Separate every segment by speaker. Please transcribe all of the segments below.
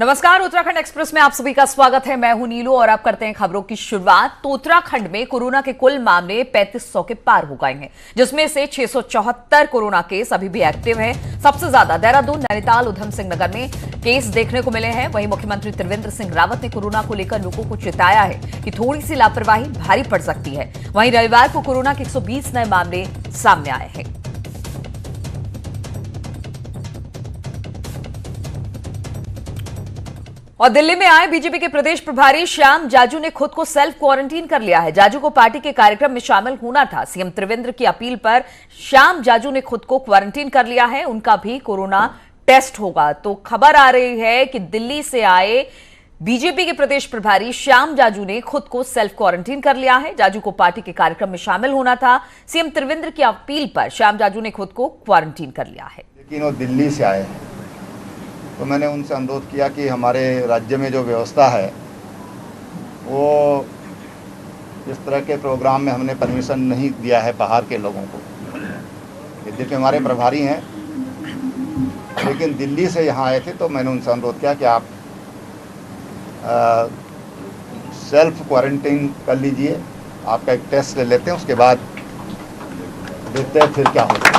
Speaker 1: नमस्कार, उत्तराखंड एक्सप्रेस में आप सभी का स्वागत है। मैं हूं नीलू और आप करते हैं खबरों की शुरुआत। तो उत्तराखंड में कोरोना के कुल मामले 3500 के पार हो गए हैं, जिसमें से 674 कोरोना केस अभी भी एक्टिव है। सबसे ज्यादा देहरादून, नैनीताल, उधम सिंह नगर में केस देखने को मिले हैं। वहीं मुख्यमंत्री त्रिवेंद्र सिंह रावत ने कोरोना को लेकर लोगों को चेताया है कि थोड़ी सी लापरवाही भारी पड़ सकती है। वहीं रविवार को कोरोना के 120 नए मामले सामने आए हैं। और दिल्ली में आए बीजेपी के प्रदेश प्रभारी श्याम जाजू ने खुद को सेल्फ क्वारंटीन कर लिया है। जाजू को पार्टी के कार्यक्रम में शामिल होना था। सीएम त्रिवेंद्र की अपील पर श्याम जाजू ने खुद को क्वारंटीन कर लिया है। उनका भी कोरोना टेस्ट होगा। तो खबर आ रही है कि दिल्ली से आए बीजेपी के प्रदेश प्रभारी श्याम जाजू ने खुद को सेल्फ क्वारंटीन कर लिया है। जाजू को पार्टी के कार्यक्रम में शामिल होना था। सीएम त्रिवेंद्र की अपील पर श्याम जाजू ने खुद को क्वारंटीन कर लिया है।
Speaker 2: लेकिन वो दिल्ली से आए हैं, तो मैंने उनसे अनुरोध किया कि हमारे राज्य में जो व्यवस्था है वो इस तरह के प्रोग्राम में हमने परमिशन नहीं दिया है बाहर के लोगों को। यद्यपि हमारे प्रभारी हैं, लेकिन दिल्ली से यहाँ आए थे, तो मैंने उनसे अनुरोध किया कि आप सेल्फ क्वारंटीन कर लीजिए, आपका एक टेस्ट ले लेते हैं, उसके बाद देखते हैं फिर क्या होगा।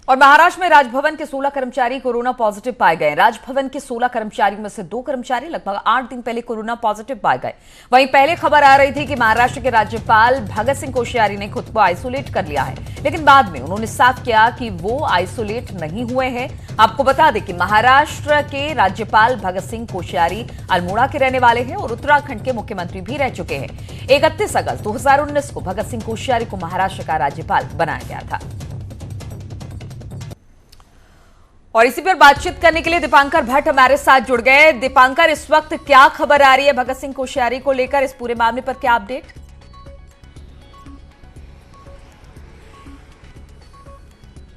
Speaker 1: और महाराष्ट्र में राजभवन के 16 कर्मचारी कोरोना पॉजिटिव पाए गए। राजभवन के 16 कर्मचारियों में से 2 कर्मचारी लगभग 8 दिन पहले कोरोना पॉजिटिव पाए गए। वहीं पहले खबर आ रही थी कि महाराष्ट्र के राज्यपाल भगत सिंह कोश्यारी ने खुद को आइसोलेट कर लिया है, लेकिन बाद में उन्होंने साफ किया कि वो आइसोलेट नहीं हुए हैं। आपको बता दें कि महाराष्ट्र के राज्यपाल भगत सिंह कोश्यारी अल्मोड़ा के रहने वाले हैं और उत्तराखंड के मुख्यमंत्री भी रह चुके हैं। 31 अगस्त 2019 को भगत सिंह कोश्यारी को महाराष्ट्र का राज्यपाल बनाया गया था। और इसी पर बातचीत करने के लिए दीपांकर भट्ट हमारे साथ जुड़ गए। दीपांकर, इस वक्त क्या खबर आ रही है भगत सिंह कोश्यारी को लेकर? इस पूरे मामले पर क्या अपडेट?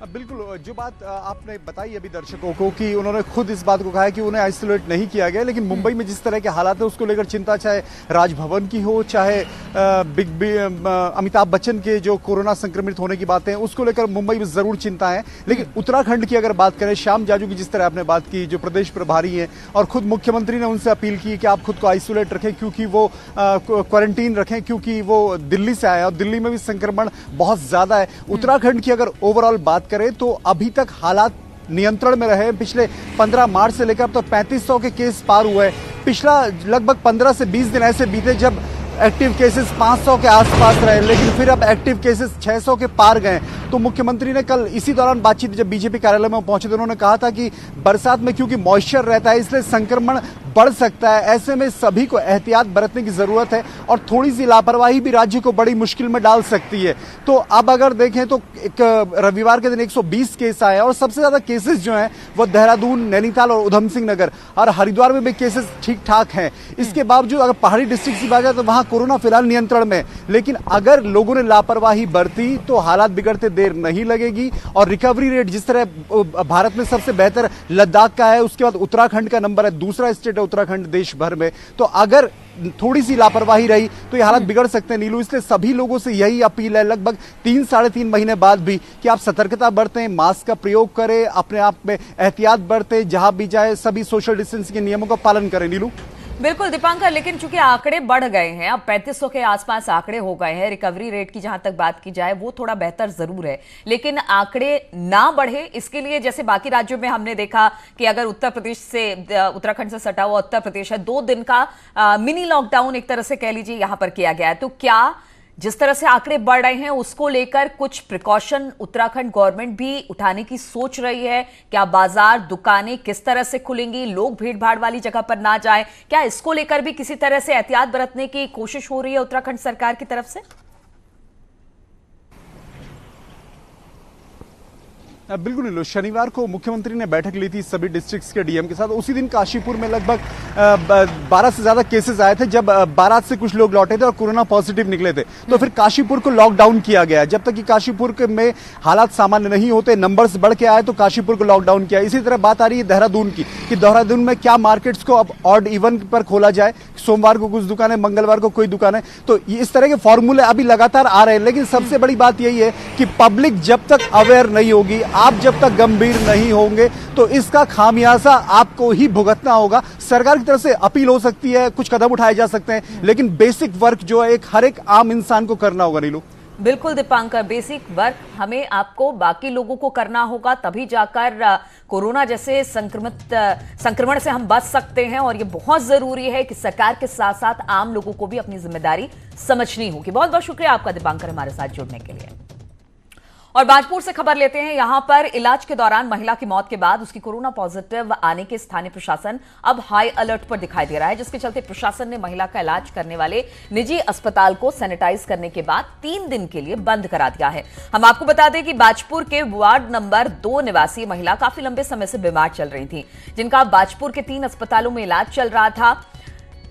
Speaker 3: बिल्कुल, जो बात आपने बताई अभी दर्शकों को कि उन्होंने खुद इस बात को कहा है कि उन्हें आइसोलेट नहीं किया गया, लेकिन मुंबई में जिस तरह के हालात है उसको लेकर चिंता, चाहे राजभवन की हो, चाहे अमिताभ बच्चन के जो कोरोना संक्रमित होने की बातें हैं उसको लेकर मुंबई में जरूर चिंता है। लेकिन उत्तराखंड की अगर बात करें, श्याम जाजू की जिस तरह आपने बात की, जो प्रदेश प्रभारी हैं, और खुद मुख्यमंत्री ने उनसे अपील की कि आप खुद को आइसोलेट रखें, क्योंकि वो क्वारंटीन रखें, क्योंकि वो दिल्ली से आए और दिल्ली में भी संक्रमण बहुत ज्यादा है। उत्तराखंड की अगर ओवरऑल बात करें तो अभी तक हालात नियंत्रण में रहे। पिछले 15 मार्च से लेकर अब तक 3500 के केस पार हुए। पिछला लगभग 15 से 20 दिन ऐसे बीते जब एक्टिव केसेस 500 के आसपास रहे, लेकिन फिर अब एक्टिव केसेस 600 के पार गए। तो मुख्यमंत्री ने कल इसी दौरान बातचीत जब बीजेपी कार्यालय में पहुंचे तो उन्होंने कहा था कि बरसात में क्योंकि मॉइस्चर रहता है इसलिए संक्रमण बढ़ सकता है, ऐसे में सभी को एहतियात बरतने की जरूरत है और थोड़ी सी लापरवाही भी राज्य को बड़ी मुश्किल में डाल सकती है। तो अब अगर देखें तो एक रविवार के दिन 120 केस आए और सबसे ज्यादा केसेस जो हैं वो देहरादून, नैनीताल और उधम सिंह नगर और हरिद्वार में भी केसेस ठीक ठाक हैं। इसके बावजूद अगर पहाड़ी डिस्ट्रिक्ट की बात है तो वहां कोरोना फिलहाल नियंत्रण में, लेकिन अगर लोगों ने लापरवाही बरती तो हालात बिगड़ते देर नहीं लगेगी। और रिकवरी रेट जिस तरह भारत में सबसे बेहतर लद्दाख का है, उसके बाद उत्तराखंड का नंबर है, दूसरा स्टेट है उत्तराखंड देश भर में। तो अगर थोड़ी सी लापरवाही रही तो ये हालात बिगड़ सकते हैं नीलू। इसलिए सभी लोगों से यही अपील है लगभग 3-3.5 महीने बाद भी कि आप सतर्कता बरतें, मास्क का प्रयोग करें, अपने आप में एहतियात बरतें, जहां भी जाए सभी सोशल डिस्टेंसिंग के नियमों का पालन करें। नीलू,
Speaker 1: बिल्कुल दीपांकर, लेकिन चूंकि आंकड़े बढ़ गए हैं, अब 3500 के आसपास आंकड़े हो गए हैं। रिकवरी रेट की जहां तक बात की जाए वो थोड़ा बेहतर जरूर है, लेकिन आंकड़े ना बढ़े इसके लिए जैसे बाकी राज्यों में हमने देखा कि अगर उत्तर प्रदेश से, उत्तराखंड से सटा हुआ उत्तर प्रदेश है, 2 दिन का मिनी लॉकडाउन एक तरह से कह लीजिए यहां पर किया गया है। तो क्या जिस तरह से आंकड़े बढ़ रहे हैं उसको लेकर कुछ प्रिकॉशन उत्तराखंड गवर्नमेंट भी उठाने की सोच रही है? क्या बाजार, दुकानें किस तरह से खुलेंगी, लोग भीड़ भाड़ वाली जगह पर ना जाए, क्या इसको लेकर भी किसी तरह से एहतियात बरतने की कोशिश हो रही है उत्तराखंड सरकार की तरफ से?
Speaker 3: बिल्कुल नीलू, शनिवार को मुख्यमंत्री ने बैठक ली थी सभी डिस्ट्रिक्ट्स के डीएम के साथ। उसी दिन काशीपुर में लगभग 12 से ज्यादा केसेस आए थे जब बारात से कुछ लोग लौटे थे और कोरोना पॉजिटिव निकले थे। तो फिर काशीपुर को लॉकडाउन किया गया। जब तक कि काशीपुर में हालात सामान्य नहीं होते, नंबर्स बढ़ के आए तो काशीपुर को लॉकडाउन किया। इसी तरह बात आ रही है देहरादून की कि देहरादून में क्या मार्केट्स को अब ऑड इवन पर खोला जाए, सोमवार को कुछ दुकानें, मंगलवार को कोई दुकानें। तो इस तरह के फॉर्मूले अभी लगातार आ रहे हैं, लेकिन सबसे बड़ी बात यही है कि पब्लिक जब तक अवेयर नहीं होगी, आप जब तक गंभीर नहीं होंगे तो इसका खामियाजा आपको ही भुगतना होगा। सरकार की तरफ से अपील हो सकती है, कुछ कदम उठाए जा सकते हैं, लेकिन बेसिक वर्क जो है एक हर एक आम इंसान को करना होगा। नीलू,
Speaker 1: बिल्कुल दीपांकर, बेसिक वर्क हमें आपको बाकी लोगों को करना होगा, तभी जाकर कोरोना जैसे संक्रमण से हम बच सकते हैं। और ये बहुत जरूरी है कि सरकार के साथ साथ आम लोगों को भी अपनी जिम्मेदारी समझनी होगी। बहुत बहुत शुक्रिया आपका दीपांकर हमारे साथ जुड़ने के लिए। और बाजपुर से खबर लेते हैं। यहां पर इलाज के दौरान महिला की मौत के बाद उसकी कोरोना पॉजिटिव आने के स्थानीय प्रशासन अब हाई अलर्ट पर दिखाई दे रहा है, जिसके चलते प्रशासन ने महिला का इलाज करने वाले निजी अस्पताल को सैनिटाइज करने के बाद 3 दिन के लिए बंद करा दिया है। हम आपको बता दें कि बाजपुर के वार्ड नंबर 2 निवासी महिला काफी लंबे समय से बीमार चल रही थी, जिनका बाजपुर के 3 अस्पतालों में इलाज चल रहा था,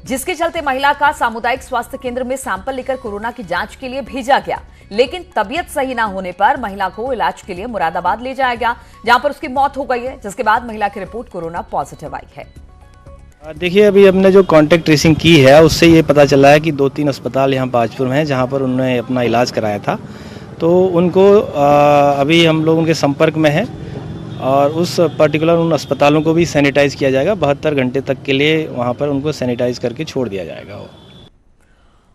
Speaker 1: जिसके चलते महिला का सामुदायिक स्वास्थ्य केंद्र में सैंपल लेकर कोरोना की जांच के लिए भेजा गया। लेकिन तबीयत सही ना होने पर महिला को इलाज के लिए मुरादाबाद ले जाया गया, जहां पर उसकी मौत हो गई है, जिसके बाद महिला की रिपोर्ट कोरोना पॉजिटिव आई है।
Speaker 4: देखिए, अभी हमने जो कांटेक्ट ट्रेसिंग की है उससे ये पता चला है कि 2-3 अस्पताल यहाँ बाजपुर में हैं जहाँ पर उन्होंने अपना इलाज कराया था। तो उनको अभी हम लोग उनके संपर्क में हैं और उस पर्टिकुलर उन अस्पतालों को भी सैनिटाइज किया जाएगा। 72 घंटे तक के लिए वहाँ पर उनको सैनिटाइज करके छोड़ दिया जाएगा।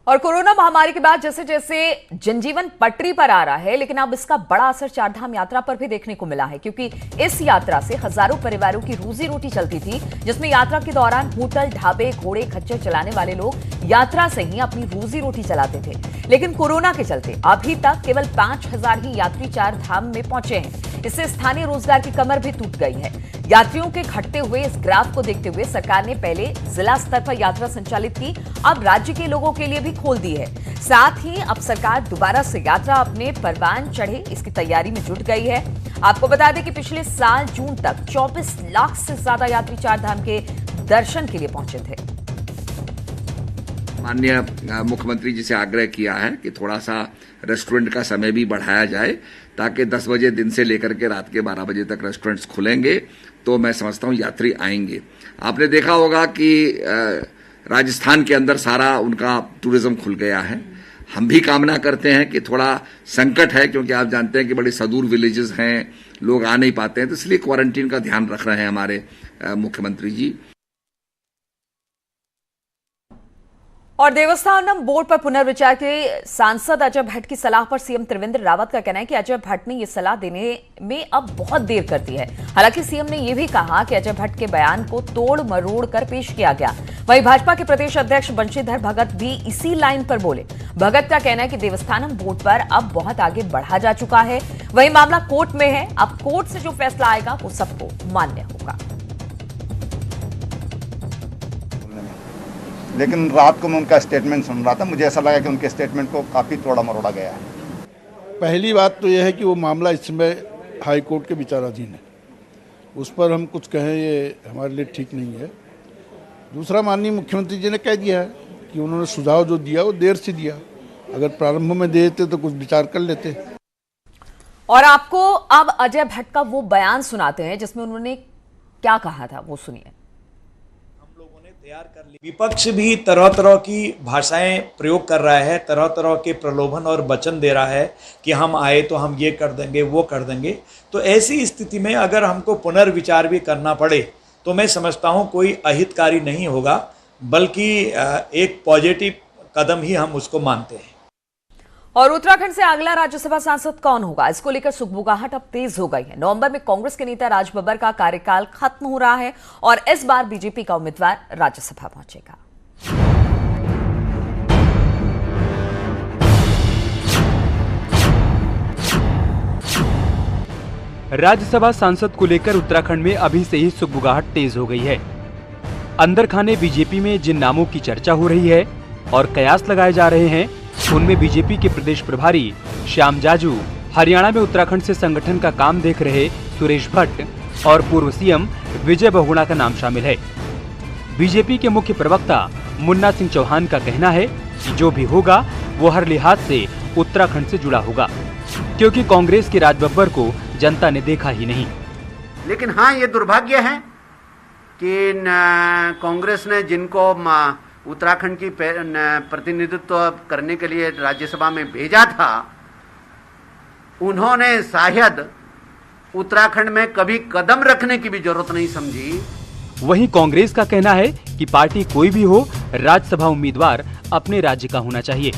Speaker 1: और कोरोना महामारी के बाद जैसे जैसे जनजीवन पटरी पर आ रहा है, लेकिन अब इसका बड़ा असर चारधाम यात्रा पर भी देखने को मिला है, क्योंकि इस यात्रा से हजारों परिवारों की रोजी रोटी चलती थी, जिसमें यात्रा के दौरान होटल, ढाबे, घोड़े, खच्चर चलाने वाले लोग यात्रा से ही अपनी रोजी रोटी चलाते थे। लेकिन कोरोना के चलते अभी तक केवल 5000 ही यात्री चारधाम में पहुंचे हैं। इससे स्थानीय रोजगार की कमर भी टूट गई है। यात्रियों के घटते हुए इस ग्राफ को देखते हुए सरकार ने पहले जिला स्तर पर यात्रा संचालित की, अब राज्य के लोगों के लिए भी खोल दी है। साथ ही अब सरकार दोबारा से यात्रा अपने परवान चढ़े इसकी तैयारी में जुट गई है। आपको बता दें कि पिछले साल जून तक 24 लाख से ज्यादा यात्री चारधाम के दर्शन के लिए पहुंचे थे।
Speaker 5: माननीय मुख्यमंत्री जी से आग्रह किया है कि थोड़ा सा रेस्टोरेंट का समय भी बढ़ाया जाए, ताकि 10 बजे दिन से लेकर के रात के 12 बजे तक रेस्टोरेंट्स खुलेंगे तो मैं समझता हूं यात्री आएंगे। आपने देखा होगा कि राजस्थान के अंदर सारा उनका टूरिज्म खुल गया है। हम भी कामना करते हैं कि थोड़ा संकट है, क्योंकि आप जानते हैं कि बड़ी सुदूर विलेजेस हैं, लोग आ नहीं पाते हैं, तो इसलिए क्वारंटीन का ध्यान रख रहे हैं हमारे मुख्यमंत्री जी।
Speaker 1: और देवस्थानम बोर्ड पर पुनर्विचार के सांसद अजय भट्ट की सलाह पर सीएम त्रिवेंद्र रावत का कहना है कि अजय भट्ट ने यह सलाह देने में अब बहुत देर कर दी है। हालांकि सीएम ने यह भी कहा कि अजय भट्ट के बयान को तोड़ मरोड़ कर पेश किया गया। वहीं भाजपा के प्रदेश अध्यक्ष बंशीधर भगत भी इसी लाइन पर बोले। भगत का कहना है कि देवस्थानम बोर्ड पर अब बहुत आगे बढ़ा जा चुका है। वहीं मामला कोर्ट में है, अब कोर्ट से जो फैसला आएगा वो सबको मान्य होगा।
Speaker 2: लेकिन रात को मैं उनका स्टेटमेंट सुन रहा था, मुझे ऐसा लगा कि उनके स्टेटमेंट को काफ़ी तोड़ा मरोड़ा गया है।
Speaker 6: पहली बात तो यह है कि वो मामला इस समय हाई कोर्ट के विचाराधीन है, उस पर हम कुछ कहें ये हमारे लिए ठीक नहीं है। दूसरा, माननीय मुख्यमंत्री जी ने कह दिया है कि उन्होंने सुझाव जो दिया वो देर से दिया, अगर प्रारंभ में देते तो कुछ विचार कर लेते।
Speaker 1: और आपको अब अजय भट्ट का वो बयान सुनाते हैं जिसमें उन्होंने क्या कहा था, वो सुनिए।
Speaker 7: तैयार कर ली। विपक्ष भी तरह तरह की भाषाएं प्रयोग कर रहा है, तरह तरह के प्रलोभन और वचन दे रहा है कि हम आए तो हम ये कर देंगे, वो कर देंगे। तो ऐसी स्थिति में अगर हमको पुनर्विचार भी करना पड़े तो मैं समझता हूँ कोई अहितकारी नहीं होगा, बल्कि एक पॉजिटिव कदम ही हम उसको मानते हैं।
Speaker 1: और उत्तराखंड से अगला राज्यसभा सांसद कौन होगा, इसको लेकर सुगबुगाहट अब तेज हो गई है। नवंबर में कांग्रेस के नेता राज बब्बर का कार्यकाल खत्म हो रहा है और इस बार बीजेपी का उम्मीदवार राज्यसभा पहुंचेगा।
Speaker 8: राज्यसभा सांसद को लेकर उत्तराखंड में अभी से ही सुगबुगाहट तेज हो गई है। अंदर खाने बीजेपी में जिन नामों की चर्चा हो रही है और कयास लगाए जा रहे हैं, उनमें बीजेपी के प्रदेश प्रभारी श्याम जाजू, हरियाणा में उत्तराखंड से संगठन का काम देख रहे सुरेश भट्ट और पूर्व सीएम विजय बहुगुणा का नाम शामिल है। बीजेपी के मुख्य प्रवक्ता मुन्ना सिंह चौहान का कहना है कि जो भी होगा वो हर लिहाज से उत्तराखंड से जुड़ा होगा, क्योंकि कांग्रेस के राज बब्बर को जनता ने देखा ही नहीं।
Speaker 9: लेकिन हाँ, ये दुर्भाग्य है कि कांग्रेस ने जिनको उत्तराखंड की प्रतिनिधित्व करने के लिए राज्यसभा में भेजा था, उन्होंने शायद उत्तराखंड में कभी कदम रखने की भी जरूरत नहीं समझी।
Speaker 8: वहीं कांग्रेस का कहना है कि पार्टी कोई भी हो, राज्यसभा उम्मीदवार अपने राज्य का होना चाहिए।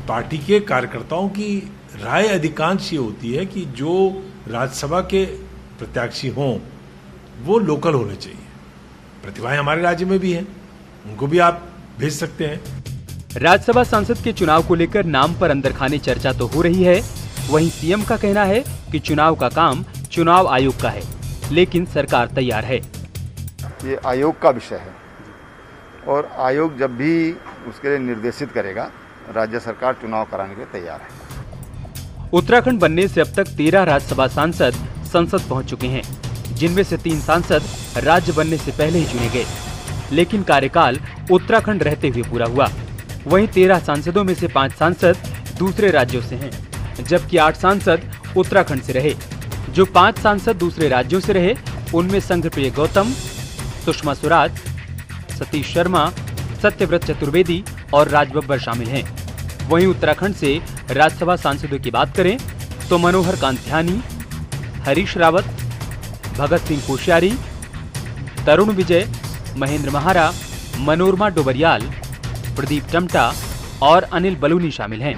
Speaker 10: पार्टी के कार्यकर्ताओं की राय अधिकांश ये होती है कि जो राज्यसभा के प्रत्याशी हों वो लोकल होने चाहिए। प्रतिभाएं हमारे राज्य में भी हैं, उनको भी आप भेज सकते हैं।
Speaker 8: राज्यसभा सांसद के चुनाव को लेकर नाम पर अंदर खाने चर्चा तो हो रही है। वहीं सीएम का कहना है कि चुनाव का काम चुनाव आयोग का है, लेकिन सरकार तैयार है।
Speaker 2: ये आयोग का विषय है और आयोग जब भी उसके लिए निर्देशित करेगा, राज्य सरकार चुनाव कराने के लिए तैयार है।
Speaker 8: उत्तराखंड बनने से अब तक 13 राज्यसभा सांसद संसद पहुंच चुके हैं, जिनमें से 3 सांसद राज्य बनने से पहले ही चुने गए, लेकिन कार्यकाल उत्तराखंड रहते हुए पूरा हुआ। वहीं 13 सांसदों में से 5 सांसद दूसरे राज्यों से हैं, जबकि 8 सांसद उत्तराखंड से रहे। जो 5 सांसद दूसरे राज्यों से रहे, उनमें संघप्रिय गौतम, सुषमा स्वराज, सतीश शर्मा, सत्यव्रत चतुर्वेदी और राजबब्बर शामिल हैं। वहीं उत्तराखंड से राज्यसभा सांसदों की बात करें तो मनोहर कांत ध्यानी, हरीश रावत, भगत सिंह कोश्यारी, तरुण विजय, महेंद्र महारा, मनोरमा डोबरियाल, प्रदीप टमटा और अनिल बलूनी शामिल हैं।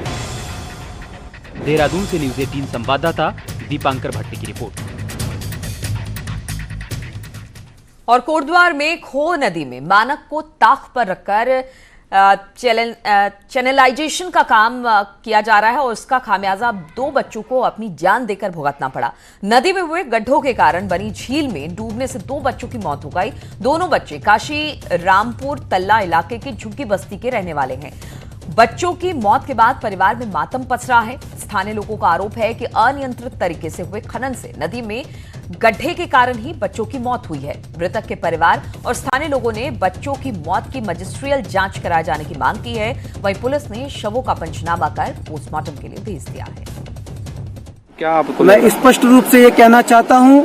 Speaker 8: देहरादून से न्यूज़ 18 संवाददाता दीपांकर भट्टी की रिपोर्ट।
Speaker 1: और कोटद्वार में खो नदी में मानक को ताक पर रखकर चैनलाइजेशन का काम किया जा रहा है और उसका खामियाजा 2 बच्चों को अपनी जान देकर भुगतना पड़ा। नदी में हुए गड्ढों के कारण बनी झील में डूबने से 2 बच्चों की मौत हो गई। दोनों बच्चे काशी रामपुर तल्ला इलाके की झुग्गी बस्ती के रहने वाले हैं। बच्चों की मौत के बाद परिवार में मातम पस रहा है। स्थानीय लोगों का आरोप है कि अनियंत्रित तरीके से हुए खनन से नदी में गड्ढे के कारण ही बच्चों की मौत हुई है। मृतक के परिवार और स्थानीय लोगों ने बच्चों की मौत की मजिस्ट्रियल जांच कराए जाने की मांग की है। वहीं पुलिस ने शवों का पंचनामा कर पोस्टमार्टम के लिए भेज दिया है।
Speaker 11: क्या आपको मैं स्पष्ट रूप से ये कहना चाहता हूं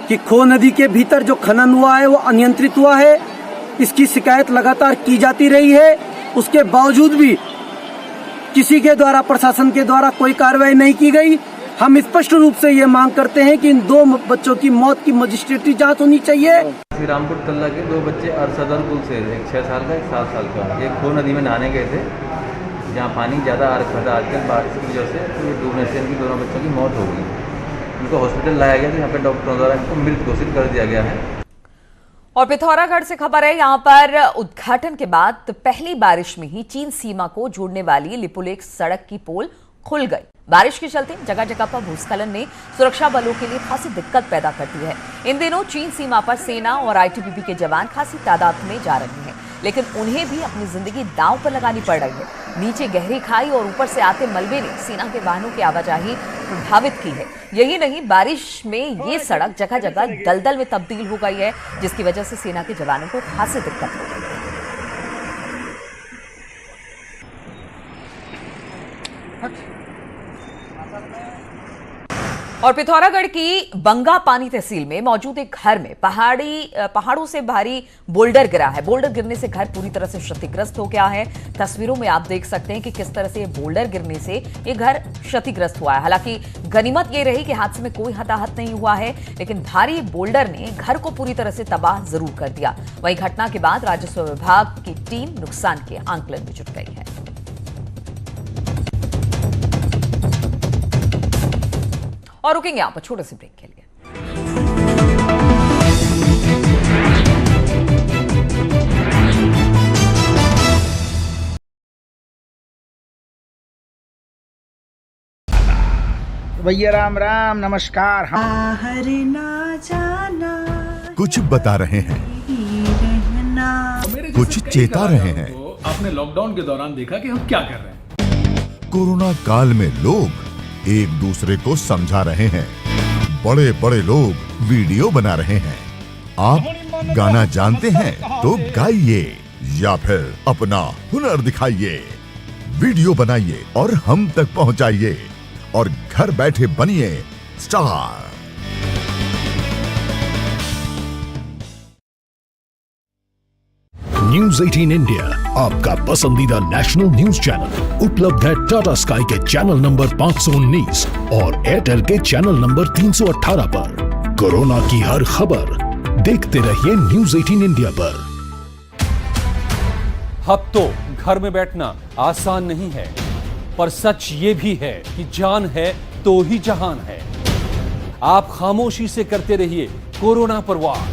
Speaker 11: कि खो नदी के भीतर जो खनन हुआ है वो अनियंत्रित हुआ है। इसकी शिकायत लगातार की जाती रही है, उसके बावजूद भी किसी के द्वारा, प्रशासन के द्वारा कोई कार्रवाई नहीं की गई। हम स्पष्ट रूप से ये मांग करते हैं कि इन 2 बच्चों की मौत की मजिस्ट्रेटी जांच होनी चाहिए।
Speaker 12: श्री रामपुर तल्ला के 2 बच्चे अरसदर पुल से, एक 6 साल का, एक 7 साल का, ये खो नदी में नहाने गए थे, जहाँ पानी ज़्यादा आ रखा था आजकल बारिश की वजह से, तो ये डूबने से इनकी दोनों बच्चों की मौत हो गई। इनको हॉस्पिटल लाया गया, तो यहाँ पर डॉक्टरों द्वारा इनको मृत घोषित कर दिया गया है।
Speaker 1: और पिथौरागढ़ से खबर है, यहां पर उद्घाटन के बाद पहली बारिश में ही चीन सीमा को जोड़ने वाली लिपुलेख सड़क की पोल खुल गई। बारिश के चलते जगह जगह पर भूस्खलन ने सुरक्षा बलों के लिए खासी दिक्कत पैदा कर दी है। इन दिनों चीन सीमा पर सेना और आईटीबीपी के जवान खासी तादाद में जा रहे हैं, लेकिन उन्हें भी अपनी जिंदगी दांव पर लगानी पड़ रही है। नीचे गहरी खाई और ऊपर से आते मलबे ने सेना के वाहनों की आवाजाही प्रभावित की है। यही नहीं, बारिश में ये सड़क जगह जगह दलदल में तब्दील हो गई है, जिसकी वजह से सेना के जवानों को खासी दिक्कत हो रही है। और पिथौरागढ़ की बंगापानी तहसील में मौजूद एक घर में पहाड़ों से भारी बोल्डर गिरा है। बोल्डर गिरने से घर पूरी तरह से क्षतिग्रस्त हो गया है। तस्वीरों में आप देख सकते हैं कि किस तरह से ये बोल्डर गिरने से ये घर क्षतिग्रस्त हुआ है। हालांकि गनीमत ये रही कि हादसे में कोई हताहत नहीं हुआ है, लेकिन भारी बोल्डर ने घर को पूरी तरह से तबाह जरूर कर दिया। वहीं घटना के बाद राजस्व विभाग की टीम नुकसान के आंकलन में जुट गई है। और रुकेंगे यहां पर छोटे से ब्रेक के लिए।
Speaker 13: भैया राम राम, नमस्कार।
Speaker 14: कुछ बता रहे हैं, कुछ चेता रहे हैं।
Speaker 15: आपने लॉकडाउन के दौरान देखा कि हम क्या कर रहे हैं।
Speaker 14: कोरोना काल में लोग एक दूसरे को समझा रहे हैं। बड़े बड़े लोग वीडियो बना रहे हैं। आप गाना जानते हैं तो गाइए या फिर अपना हुनर दिखाइए। वीडियो बनाइए और हम तक पहुंचाइए और घर बैठे बनिए स्टार।
Speaker 16: न्यूज 18 इंडिया आपका पसंदीदा नेशनल न्यूज चैनल उपलब्ध है टाटा स्काई के चैनल नंबर 519 और एयरटेल के चैनल नंबर 318 पर। कोरोना की हर खबर देखते रहिए न्यूज 18 इंडिया पर।
Speaker 15: अब तो घर में बैठना आसान नहीं है, पर सच ये भी है कि जान है तो ही जहान है। आप खामोशी से करते रहिए कोरोना पर वार।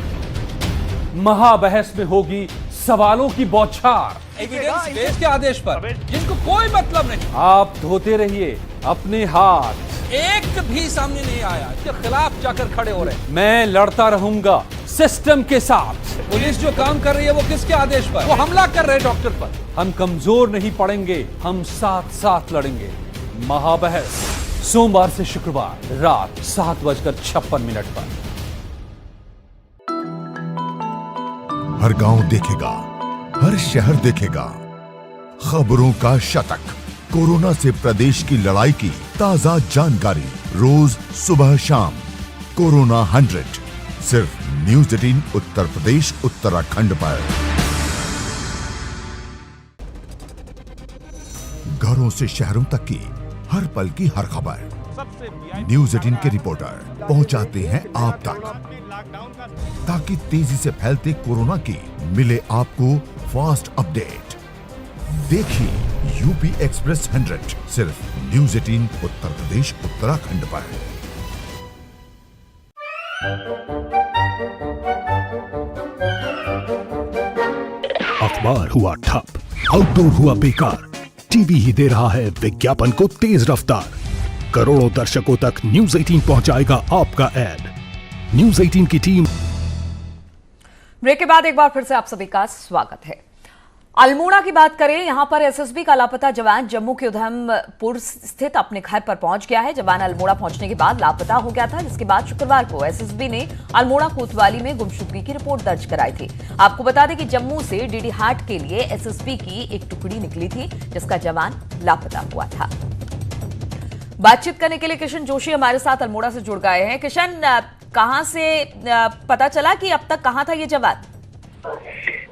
Speaker 15: महाबहस में होगी सवालों की बौछार एविडेंस बेस्ड के आदेश पर, जिनको कोई मतलब नहीं। आप धोते रहिए अपने हाथ, एक भी सामने नहीं आया इसके खिलाफ जाकर खड़े हो रहे। मैं लड़ता रहूंगा सिस्टम के साथ। पुलिस जो काम कर रही है वो किसके आदेश पर? वो हमला कर रहे डॉक्टर पर। हम कमजोर नहीं पड़ेंगे, हम साथ साथ लड़ेंगे। महाबहस सोमवार से शुक्रवार रात 7:56 पर।
Speaker 14: हर गांव देखेगा, हर शहर देखेगा खबरों का शतक। कोरोना से प्रदेश की लड़ाई की ताजा जानकारी रोज सुबह शाम। कोरोना 100 सिर्फ न्यूज 18 उत्तर प्रदेश उत्तराखंड पर। घरों से शहरों तक की हर पल की हर खबर न्यूज 18 के रिपोर्टर पहुंचाते हैं आप तक, ताकि तेजी से फैलते कोरोना की मिले आपको फास्ट अपडेट। देखिए यूपी एक्सप्रेस 100 सिर्फ न्यूज 18 उत्तर प्रदेश उत्तराखंड पर।
Speaker 16: अखबार हुआ ठप, आउटडोर हुआ बेकार, टीवी ही दे रहा है विज्ञापन को तेज रफ्तार। करोड़ों दर्शकों तक न्यूज 18 पहुंचाएगा आपका ऐड। न्यूज 18 की टीम।
Speaker 1: ब्रेक के बाद एक बार फिर से आप सभी का स्वागत है। अल्मोड़ा की बात करें, यहां पर एसएसबी का लापता जवान जम्मू के उधमपुर स्थित अपने घर पर पहुंच गया है। जवान अल्मोड़ा पहुंचने के बाद लापता हो गया था, जिसके बाद शुक्रवार को एसएसबी ने अल्मोड़ा कोतवाली में गुमशुदगी की रिपोर्ट दर्ज कराई थी। आपको बता दें कि जम्मू से डीडी हाट के लिए एसएसबी की एक टुकड़ी निकली थी, जिसका जवान लापता हुआ था। बातचीत करने के लिए किशन जोशी हमारे साथ अल्मोड़ा से जुड़ गए हैं। किशन, कहां से पता चला कि अब तक कहां था ये जवान?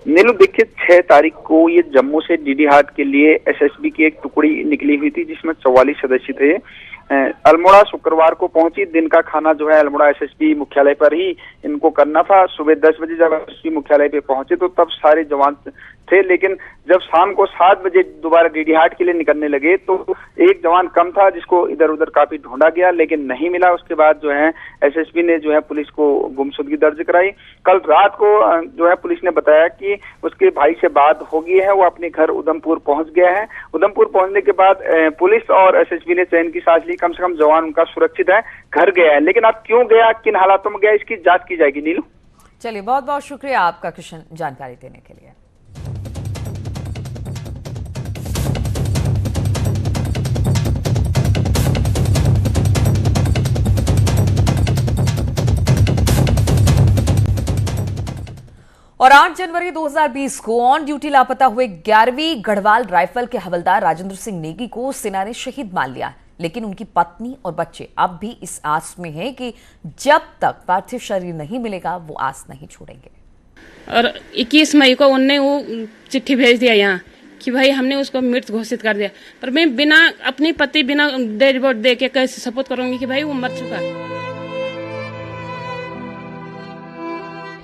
Speaker 17: नीलू, देखिए 6 तारीख को ये जम्मू से डीडी हाट के लिए एसएसबी की एक टुकड़ी निकली हुई थी, जिसमें 44 सदस्य थे। अल्मोड़ा शुक्रवार को पहुंची। दिन का खाना जो है अल्मोड़ा एसएसबी मुख्यालय पर ही इनको करना था। सुबह 10 बजे जब एसएसबी मुख्यालय पे पहुंचे तो तब सारे जवान थे, लेकिन जब शाम को 7 बजे दोबारा डीडी हाट के लिए निकलने लगे तो एक जवान कम था, जिसको इधर उधर काफी ढूंढा गया लेकिन नहीं मिला। उसके बाद जो है एसएसबी ने जो है पुलिस को गुमशुदगी दर्ज कराई। कल रात को जो है पुलिस ने बताया कि उसके भाई से बात हो गई है, वो अपने घर उधमपुर पहुंच गया है। उधमपुर पहुंचने के बाद पुलिस और एसएसबी ने चैन की सांस ली। कम से कम जवान उनका सुरक्षित है, घर गया है, लेकिन अब क्यों गया, किन हालातों में गया, इसकी जांच की जाएगी। नीलू,
Speaker 1: चलिए, बहुत बहुत शुक्रिया आपका किशन जानकारी देने के लिए। और 8 जनवरी 2020 को ऑन ड्यूटी लापता हुए 11वीं गढ़वाल राइफल के हवलदार राजेंद्र सिंह नेगी को सेना ने शहीद मान लिया, लेकिन उनकी पत्नी और बच्चे अब भी इस आस में हैं कि जब तक पार्थिव शरीर नहीं मिलेगा वो आस नहीं छोड़ेंगे।
Speaker 18: और 21 मई को उनने वो चिट्ठी भेज दिया यहाँ कि भाई हमने उसको मृत घोषित कर दिया, पर मैं बिना अपनी पति बिना डेड रिपोर्ट दे के कैसे सपोर्ट करूंगी कि भाई वो मर चुका है।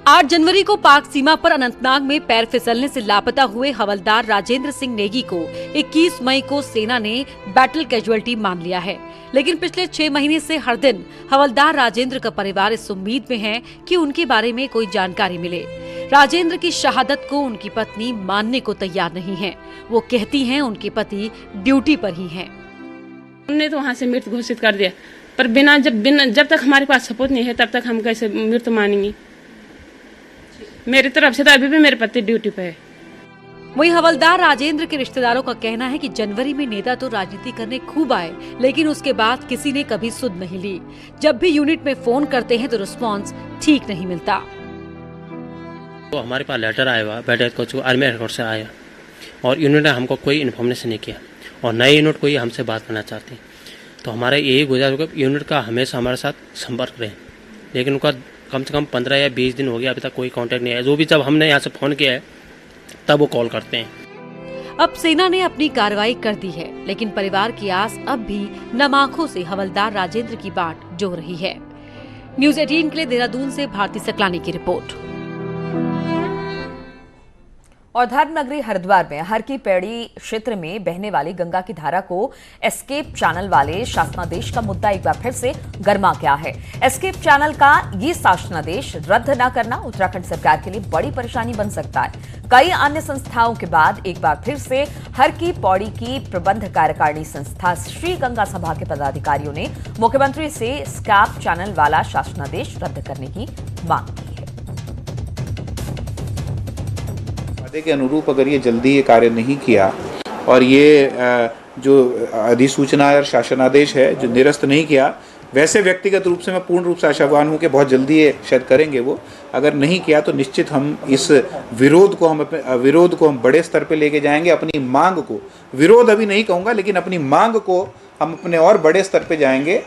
Speaker 19: 8 जनवरी को पाक सीमा पर अनंतनाग में पैर फिसलने से लापता हुए हवलदार राजेंद्र सिंह नेगी को 21 मई को सेना ने बैटल कैजुअलिटी मान लिया है, लेकिन पिछले 6 महीने से हर दिन हवलदार राजेंद्र का परिवार इस उम्मीद में है कि उनके बारे में कोई जानकारी मिले। राजेंद्र की शहादत को उनकी पत्नी मानने को तैयार नहीं है। वो कहती हैं उनके पति ड्यूटी पर ही हैं।
Speaker 18: हमने तो वहाँ से मृत घोषित कर दिया, पर जब तक हमारे पास सपोर्ट नहीं है तब तक हम कैसे मृत मानेंगे। मेरी तरफ से तो अभी भी मेरे पति ड्यूटी पे है।
Speaker 19: वही हवलदार राजेंद्र के रिश्तेदारों का कहना है कि जनवरी में नेता तो राजनीति करने खूब आए, लेकिन उसके बाद किसी ने कभी सुध नहीं ली। जब भी यूनिट में फोन करते हैं तो रिस्पांस ठीक नहीं मिलता।
Speaker 20: तो हमारे पास लेटर आया हुआ बैठक को आर्मी हेडक्वार्टर से आया और यूनिट ने हमको कोई इन्फॉर्मेशन नहीं किया और नए यूनिट को ये हमसे बात करना चाहते हैं। तो हमारा यही गुजारिश होगा यूनिट का हमेशा हमारे साथ संपर्क रहे, लेकिन उनका कम से कम 15 या 20 दिन हो गया, अभी तक कोई कांटेक्ट नहीं आया। जो भी जब हमने यहाँ से फ़ोन किया है तब वो कॉल करते हैं।
Speaker 19: अब सेना ने अपनी कार्रवाई कर दी है, लेकिन परिवार की आस अब भी नम आंखों से हवलदार राजेंद्र की बाट जो रही है। न्यूज़ 18 के लिए देहरादून से भारती सकलानी की रिपोर्ट।
Speaker 1: और धर्मनगरी हरिद्वार में हर की पैड़ी क्षेत्र में बहने वाली गंगा की धारा को एस्केप चैनल वाले शासनादेश का मुद्दा एक बार फिर से गर्मा गया है। एस्केप चैनल का ये शासनादेश रद्द न करना उत्तराखंड सरकार के लिए बड़ी परेशानी बन सकता है। कई अन्य संस्थाओं के बाद एक बार फिर से हर की पौड़ी की प्रबंध कार्यकारिणी संस्था श्री गंगा सभा के पदाधिकारियों ने मुख्यमंत्री से एस्केप चैनल वाला शासनादेश रद्द करने की मांग की है।
Speaker 21: के अनुरूप अगर ये जल्दी ये कार्य नहीं किया और ये जो अधिसूचना और शासनादेश है जो निरस्त नहीं किया, वैसे व्यक्तिगत रूप से मैं पूर्ण रूप से आशावान हूँ कि बहुत जल्दी ये शायद करेंगे। वो अगर नहीं किया तो निश्चित हम इस विरोध को हम बड़े स्तर पे लेके जाएंगे। अपनी मांग को, विरोध अभी नहीं कहूँगा, लेकिन अपनी मांग को हम अपने और बड़े स्तर पे जाएंगे।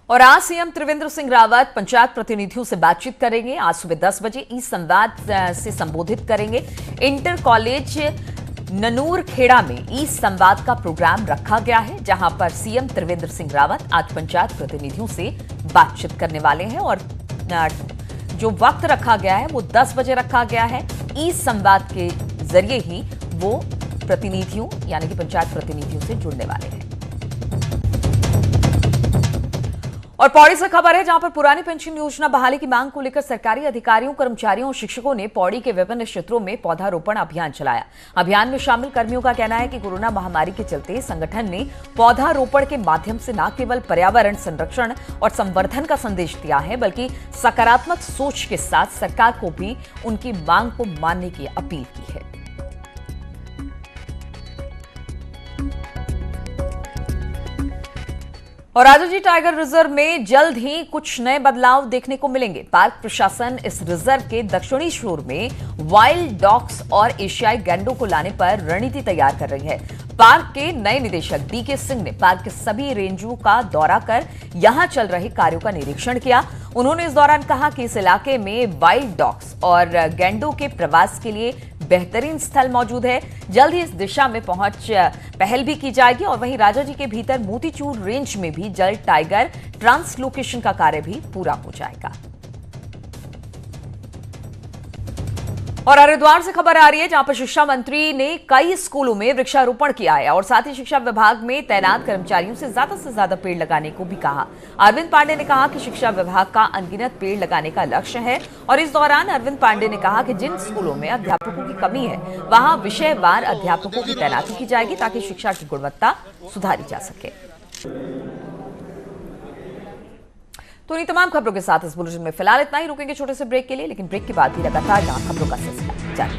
Speaker 1: और आज सीएम त्रिवेंद्र सिंह रावत पंचायत प्रतिनिधियों से बातचीत करेंगे। आज सुबह 10 बजे ई संवाद से संबोधित करेंगे। इंटर कॉलेज ननूर खेड़ा में ई संवाद का प्रोग्राम रखा गया है, जहां पर सीएम त्रिवेंद्र सिंह रावत आज पंचायत प्रतिनिधियों से बातचीत करने वाले हैं। और जो वक्त रखा गया है वो 10 बजे रखा गया है। ई संवाद के जरिए ही वो प्रतिनिधियों यानी कि पंचायत प्रतिनिधियों से जुड़ने वाले हैं। और पौड़ी से खबर है, जहां पर पुरानी पेंशन योजना बहाली की मांग को लेकर सरकारी अधिकारियों, कर्मचारियों और शिक्षकों ने पौड़ी के विभिन्न क्षेत्रों में पौधारोपण अभियान चलाया। अभियान में शामिल कर्मियों का कहना है कि कोरोना महामारी के चलते संगठन ने पौधारोपण के माध्यम से न केवल पर्यावरण संरक्षण और संवर्धन का संदेश दिया है, बल्कि सकारात्मक सोच के साथ सरकार को भी उनकी मांग को मानने की अपील की है। और राजाजी टाइगर रिजर्व में जल्द ही कुछ नए बदलाव देखने को मिलेंगे। पार्क प्रशासन इस रिजर्व के दक्षिणी शोर में वाइल्ड डॉग्स और एशियाई गैंडों को लाने पर रणनीति तैयार कर रही है। पार्क के नए निदेशक डीके सिंह ने पार्क के सभी रेंजों का दौरा कर यहां चल रहे कार्यों का निरीक्षण किया। उन्होंने इस दौरान कहा कि इस इलाके में वाइल्ड डॉग्स और गैंडों के प्रवास के लिए बेहतरीन स्थल मौजूद है। जल्द ही इस दिशा में पहल भी की जाएगी। और वहीं राजाजी के भीतर मोतीचूर रेंज में भी जल्द टाइगर ट्रांसलोकेशन का कार्य भी पूरा हो जाएगा। और हरिद्वार से खबर आ रही है, जहां पर शिक्षा मंत्री ने कई स्कूलों में वृक्षारोपण किया है और साथ ही शिक्षा विभाग में तैनात कर्मचारियों से ज्यादा पेड़ लगाने को भी कहा। अरविंद पांडे ने कहा कि शिक्षा विभाग का अनगिनत पेड़ लगाने का लक्ष्य है। और इस दौरान अरविंद पांडे ने कहा कि जिन स्कूलों में अध्यापकों की कमी है वहां विषयवार अध्यापकों की तैनाती की जाएगी, ताकि शिक्षा की गुणवत्ता सुधारी जा सके। तो इन तमाम खबरों के साथ इस बुलेटिन में फिलहाल इतना ही। रुकेंगे छोटे से ब्रेक के लिए, लेकिन ब्रेक के बाद भी लगातार यहाँ खबरों का सिलसिला जारी।